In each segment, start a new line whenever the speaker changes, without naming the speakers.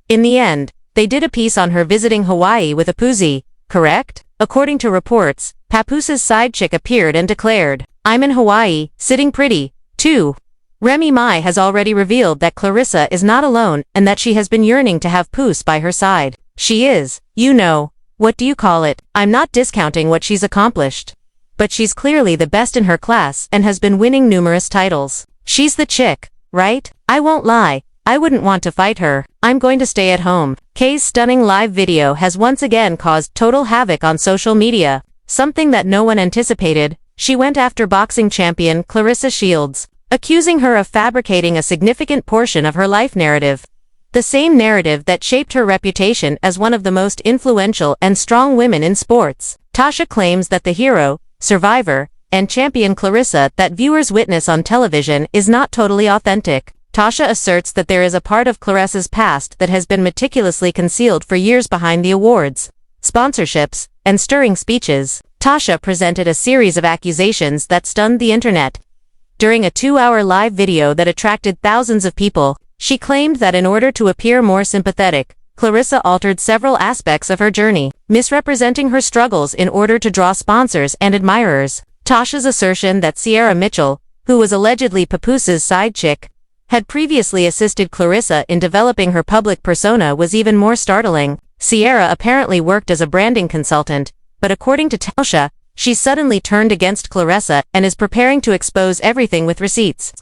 In the end, they did a piece on her visiting Hawaii with a Papoose, correct? According to reports, Papooses' side chick appeared and declared, "I'm in Hawaii, sitting pretty, too." Remy Ma has already revealed that Claressa is not alone and that she has been yearning to have Papoose by her side. She is, what do you call it? I'm not discounting what she's accomplished. But she's clearly the best in her class and has been winning numerous titles. She's the chick, right? I won't lie, I wouldn't want to fight her. I'm going to stay at home. Kay's stunning live video has once again caused total havoc on social media, something that no one anticipated. She went after boxing champion Claressa Shields, accusing her of fabricating a significant portion of her life narrative. The same narrative that shaped her reputation as one of the most influential and strong women in sports. Tasha claims that the hero, survivor, and champion Claressa that viewers witness on television is not totally authentic. Tasha asserts that there is a part of Claressa's past that has been meticulously concealed for years behind the awards, sponsorships, and stirring speeches. Tasha presented a series of accusations that stunned the internet. During a 2-hour live video that attracted thousands of people, she claimed that in order to appear more sympathetic, Claressa altered several aspects of her journey, misrepresenting her struggles in order to draw sponsors and admirers. Tasha's assertion that Sierra Mitchell, who was allegedly Papooses' side chick, had previously assisted Claressa in developing her public persona was even more startling. Sierra apparently worked as a branding consultant, but according to Tasha, she suddenly turned against Claressa and is preparing to expose everything with receipts,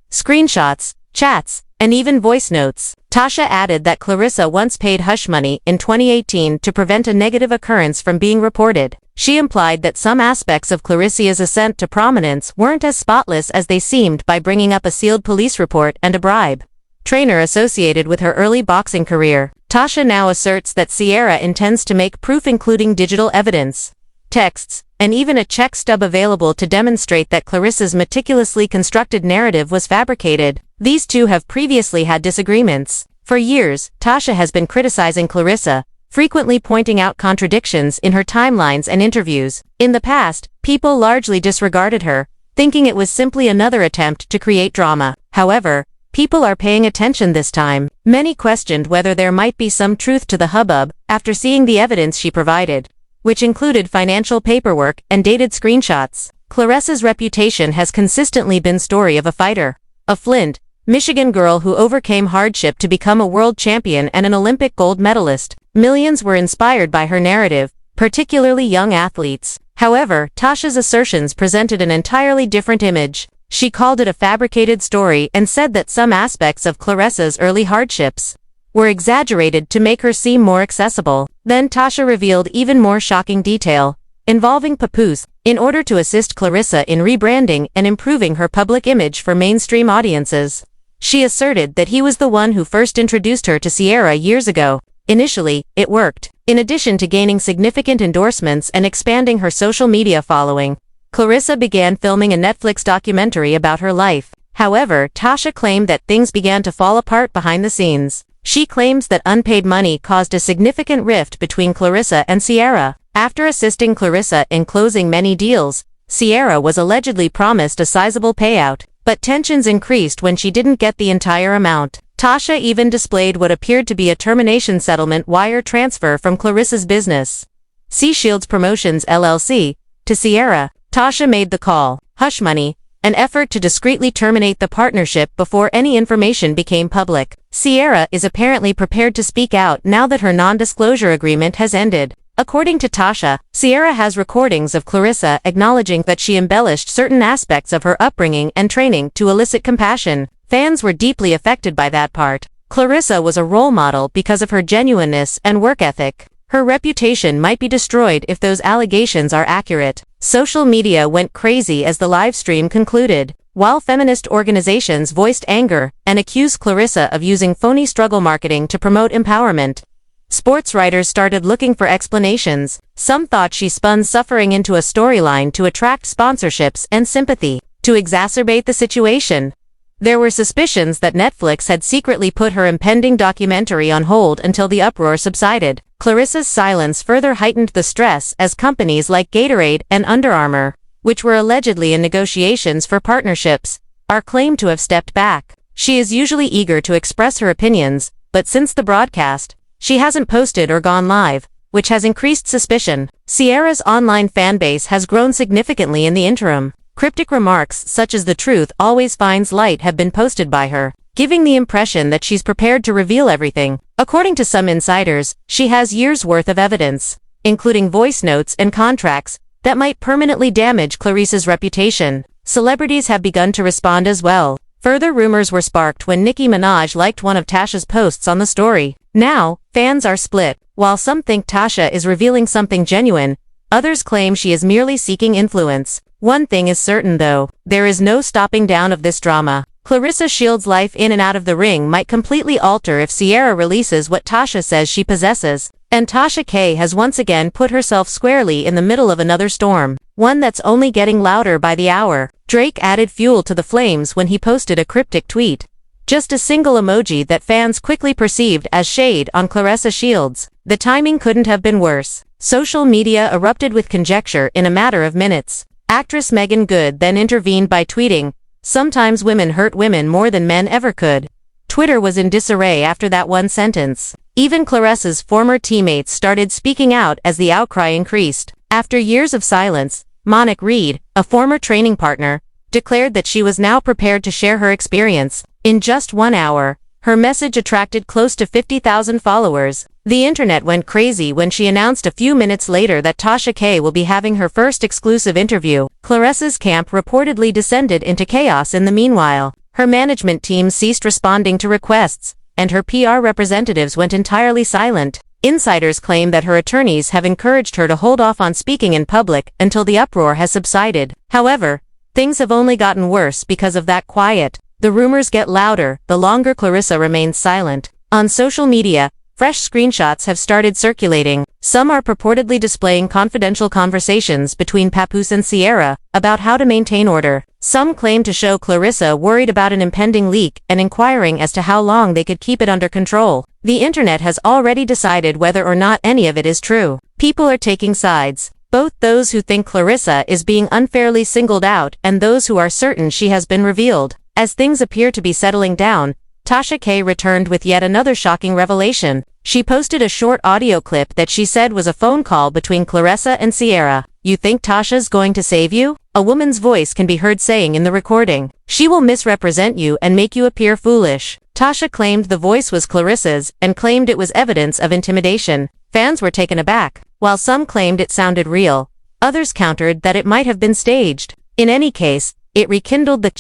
screenshots, chats, and even voice notes. Tasha added that Claressa once paid hush money in 2018 to prevent a negative occurrence from being reported. She implied that some aspects of Claressa's ascent to prominence weren't as spotless as they seemed by bringing up a sealed police report and a bribe trainer associated with her early boxing career. Tasha now asserts that Sierra intends to make proof including digital evidence, texts, and even a check stub available to demonstrate that Claressa's meticulously constructed narrative was fabricated. These two have previously had disagreements. For years, Tasha has been criticizing Claressa, frequently pointing out contradictions in her timelines and interviews. In the past, people largely disregarded her, thinking it was simply another attempt to create drama. However, people are paying attention this time. Many questioned whether there might be some truth to the hubbub after seeing the evidence she provided, which included financial paperwork and dated screenshots. Claressa's reputation has consistently been the story of a fighter, a Flint, Michigan girl who overcame hardship to become a world champion and an Olympic gold medalist. Millions were inspired by her narrative, particularly young athletes. However, Tasha's assertions presented an entirely different image. She called it a fabricated story and said that some aspects of Claressa's early hardships were exaggerated to make her seem more accessible. Then Tasha revealed even more shocking detail, involving Papoose, in order to assist Claressa in rebranding and improving her public image for mainstream audiences. She asserted that he was the one who first introduced her to Sierra years ago. Initially, it worked. In addition to gaining significant endorsements and expanding her social media following, Claressa began filming a Netflix documentary about her life. However, Tasha claimed that things began to fall apart behind the scenes. She claims that unpaid money caused a significant rift between Claressa and Sierra. After assisting Claressa in closing many deals, Sierra was allegedly promised a sizable payout, but tensions increased when she didn't get the entire amount. Tasha even displayed what appeared to be a termination settlement wire transfer from Claressa's business, C Shields Promotions LLC, to Sierra. Tasha made the call, hush money, an effort to discreetly terminate the partnership before any information became public. Sierra is apparently prepared to speak out now that her non-disclosure agreement has ended. According to Tasha, Sierra has recordings of Claressa acknowledging that she embellished certain aspects of her upbringing and training to elicit compassion. Fans were deeply affected by that part. Claressa was a role model because of her genuineness and work ethic. Her reputation might be destroyed if those allegations are accurate. Social media went crazy as the live stream concluded, while feminist organizations voiced anger and accused Claressa of using phony struggle marketing to promote empowerment. Sports writers started looking for explanations. Some thought she spun suffering into a storyline to attract sponsorships and sympathy, to exacerbate the situation. There were suspicions that Netflix had secretly put her impending documentary on hold until the uproar subsided. Claressa's silence further heightened the stress as companies like Gatorade and Under Armour, which were allegedly in negotiations for partnerships, are claimed to have stepped back. She is usually eager to express her opinions, but since the broadcast, she hasn't posted or gone live, which has increased suspicion. Ciara's online fanbase has grown significantly in the interim. Cryptic remarks such as "the truth always finds light" have been posted by her, giving the impression that she's prepared to reveal everything. According to some insiders, she has years' worth of evidence, including voice notes and contracts, that might permanently damage Claressa's reputation. Celebrities have begun to respond as well. Further rumors were sparked when Nicki Minaj liked one of Tasha's posts on the story. Now, fans are split. While some think Tasha is revealing something genuine, others claim she is merely seeking influence. One thing is certain though, there is no stopping down of this drama. Claressa Shields' life in and out of the ring might completely alter if Ciara releases what Tasha says she possesses. And Tasha K has once again put herself squarely in the middle of another storm, one that's only getting louder by the hour. Drake added fuel to the flames when he posted a cryptic tweet. Just a single emoji that fans quickly perceived as shade on Claressa Shields. The timing couldn't have been worse. Social media erupted with conjecture in a matter of minutes. Actress Megan Good then intervened by tweeting, "Sometimes women hurt women more than men ever could." Twitter was in disarray after that one sentence. Even Claressa's former teammates started speaking out as the outcry increased. After years of silence, Monique Reed, a former training partner, declared that she was now prepared to share her experience. In just 1 hour, her message attracted close to 50,000 followers. The internet went crazy when she announced a few minutes later that Tasha K will be having her first exclusive interview. Claressa's camp reportedly descended into chaos in the meanwhile. Her management team ceased responding to requests, and her PR representatives went entirely silent. Insiders claim that her attorneys have encouraged her to hold off on speaking in public until the uproar has subsided. However, things have only gotten worse because of that quiet. The rumors get louder the longer Claressa remains silent. On social media, fresh screenshots have started circulating. Some are purportedly displaying confidential conversations between Papoose and Ciara about how to maintain order. Some claim to show Claressa worried about an impending leak and inquiring as to how long they could keep it under control. The internet has already decided whether or not any of it is true. People are taking sides, both those who think Claressa is being unfairly singled out and those who are certain she has been revealed. As things appear to be settling down, Tasha K returned with yet another shocking revelation. She posted a short audio clip that she said was a phone call between Claressa and Ciara. "You think Tasha's going to save you?" a woman's voice can be heard saying in the recording. "She will misrepresent you and make you appear foolish." Tasha claimed the voice was Claressa's and claimed it was evidence of intimidation. Fans were taken aback. While some claimed it sounded real, others countered that it might have been staged. In any case, it rekindled the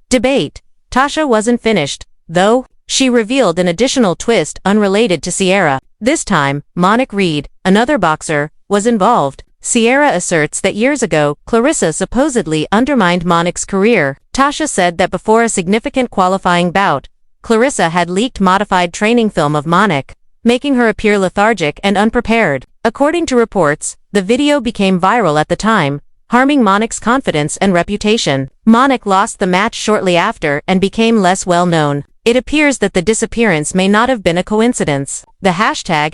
debate. Tasha wasn't finished, though. She revealed an additional twist unrelated to Ciara. This time, Monique Reed, another boxer, was involved. Ciara asserts that years ago, Claressa supposedly undermined Monique's career. Tasha said that before a significant qualifying bout, Claressa had leaked modified training film of Monique, making her appear lethargic and unprepared. According to reports, the video became viral at the time, harming Monique's confidence and reputation. Monique lost the match shortly after and became less well-known. It appears that the disappearance may not have been a coincidence. The hashtag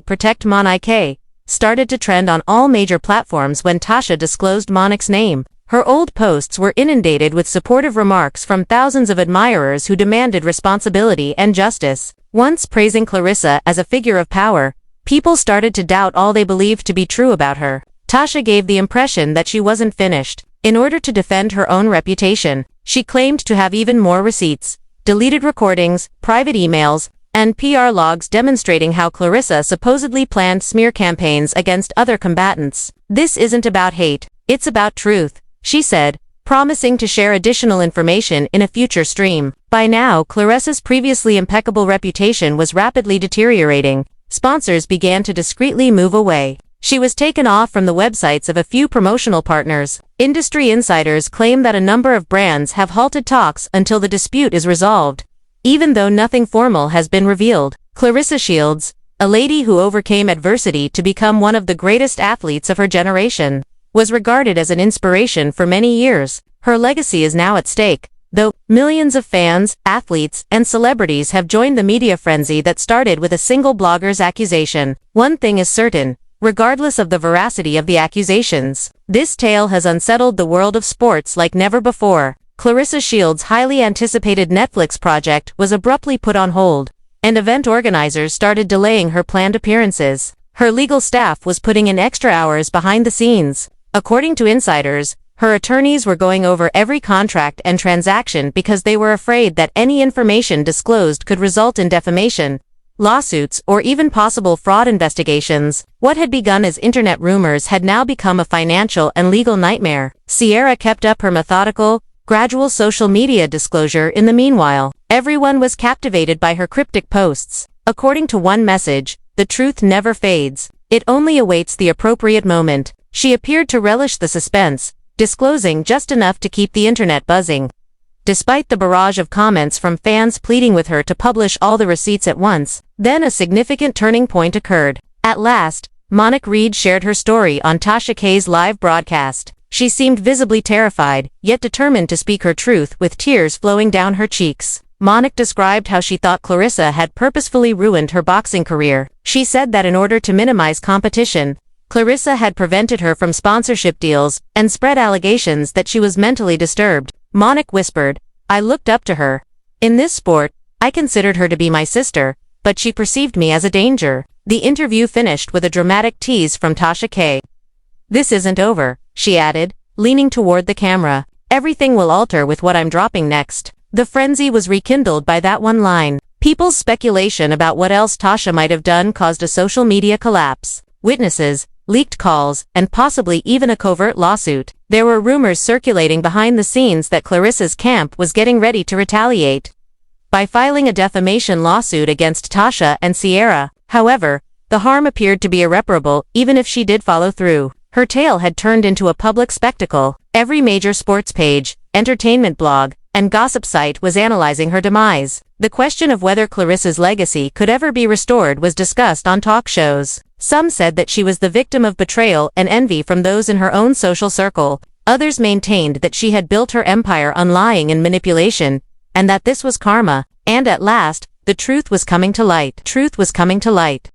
#ProtectMonique started to trend on all major platforms when Tasha disclosed Monique's name. Her old posts were inundated with supportive remarks from thousands of admirers who demanded responsibility and justice. Once praising Claressa as a figure of power, people started to doubt all they believed to be true about her. Tasha gave the impression that she wasn't finished. In order to defend her own reputation, she claimed to have even more receipts, deleted recordings, private emails, and PR logs demonstrating how Claressa supposedly planned smear campaigns against other combatants. "This isn't about hate, it's about truth," she said, promising to share additional information in a future stream. By now, Claressa's previously impeccable reputation was rapidly deteriorating. Sponsors began to discreetly move away. She was taken off from the websites of a few promotional partners. Industry insiders claim that a number of brands have halted talks until the dispute is resolved, even though nothing formal has been revealed. Claressa Shields, a lady who overcame adversity to become one of the greatest athletes of her generation, was regarded as an inspiration for many years. Her legacy is now at stake, though millions of fans, athletes, and celebrities have joined the media frenzy that started with a single blogger's accusation. One thing is certain. Regardless of the veracity of the accusations, this tale has unsettled the world of sports like never before. Claressa Shields' highly anticipated Netflix project was abruptly put on hold, and event organizers started delaying her planned appearances. Her legal staff was putting in extra hours behind the scenes. According to insiders, her attorneys were going over every contract and transaction because they were afraid that any information disclosed could result in defamation, lawsuits, or even possible fraud investigations. What had begun as internet rumors had now become a financial and legal nightmare. Ciara kept up her methodical, gradual social media disclosure in the meanwhile. Everyone was captivated by her cryptic posts. According to one message, the truth never fades. It only awaits the appropriate moment. She appeared to relish the suspense, disclosing just enough to keep the internet buzzing. Despite the barrage of comments from fans pleading with her to publish all the receipts at once, then a significant turning point occurred. At last, Monica Reed shared her story on Tasha K's live broadcast. She seemed visibly terrified, yet determined to speak her truth with tears flowing down her cheeks. Monica described how she thought Claressa had purposefully ruined her boxing career. She said that in order to minimize competition, Claressa had prevented her from sponsorship deals and spread allegations that she was mentally disturbed. Monica whispered, "I looked up to her. In this sport, I considered her to be my sister, but she perceived me as a danger." The interview finished with a dramatic tease from Tasha K. "This isn't over," she added, leaning toward the camera. "Everything will alter with what I'm dropping next." The frenzy was rekindled by that one line. People's speculation about what else Tasha might have done caused a social media collapse. Witnesses, leaked calls, and possibly even a covert lawsuit. There were rumors circulating behind the scenes that Claressa's camp was getting ready to retaliate by filing a defamation lawsuit against Tasha and Ciara. However, the harm appeared to be irreparable even if she did follow through. Her tale had turned into a public spectacle. Every major sports page, entertainment blog, and gossip site was analyzing her demise. The question of whether Claressa's legacy could ever be restored was discussed on talk shows. Some said that she was the victim of betrayal and envy from those in her own social circle. Others maintained that she had built her empire on lying and manipulation, and that this was karma. And at last, the truth was coming to light.